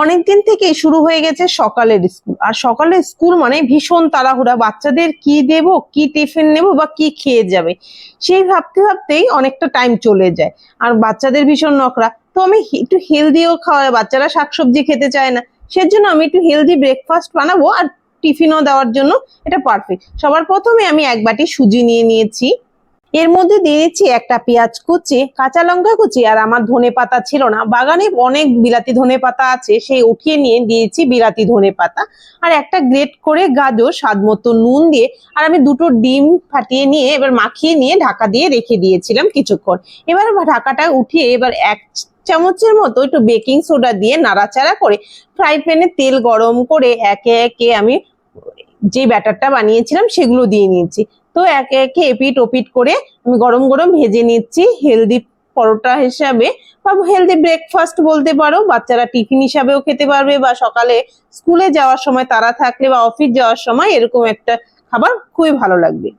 অনেকদিন থেকেই শুরু হয়ে গেছে সকালের স্কুল। আর সকালের স্কুল মানে ভীষণ তাড়াহুড়া, বাচ্চাদের কি দেব, কি টিফিন নেব বা কি খেয়ে যাবে সেই ভাবতে ভাবতেই অনেকটা টাইম চলে যায়। আর বাচ্চাদের ভীষণ নখরা, তো আমি একটু হেলদিও খাওয়াই, বাচ্চারা শাকসবজি খেতে চায় না, সেজন্য আমি একটু হেলদি ব্রেকফাস্ট বানাবো আর টিফিনও দেওয়ার জন্য এটা পারফেক্ট। সবার প্রথমে আমি এক বাটি সুজি নিয়ে নিয়েছি, এর মধ্যে দিয়ে দিচ্ছি একটা পেঁয়াজ কুচি, কাঁচা লঙ্কা কুচি, আর আমার ধনে পাতা ছিল না, বাগানে অনেক বিলাতি ধনে পাতা আছে, সেই উঠিয়ে নিয়ে দিয়েছি বিলাতি ধনে পাতা, আর একটা গ্রেট করে গাজর, স্বাদ মতো নুন দিয়ে, আর আমি দুটো ডিম ফাটিয়ে নিয়ে এবার মাখিয়ে নিয়ে ঢাকা দিয়ে রেখে দিয়েছিলাম কিছুক্ষণ। এবার ঢাকাটা উঠিয়ে এবার এক চামচের মতো একটু বেকিং সোডা দিয়ে নাড়াচাড়া করে ফ্রাই প্যানে তেল গরম করে একে একে আমি যে ব্যাটারটা বানিয়েছিলাম সেগুলো দিয়ে নিয়েছি। তো একে একে এপিট ওপিট করে আমি গরম গরম ভেজে নিচ্ছি হেলদি পরোটা হিসাবে বা হেলদি ব্রেকফাস্ট বলতে পারো। বাচ্চারা টিফিন হিসাবেও খেতে পারবে বা সকালে স্কুলে যাওয়ার সময় তারা থাকলে বা অফিস যাওয়ার সময় এরকম একটা খাবার খুবই ভালো লাগবে।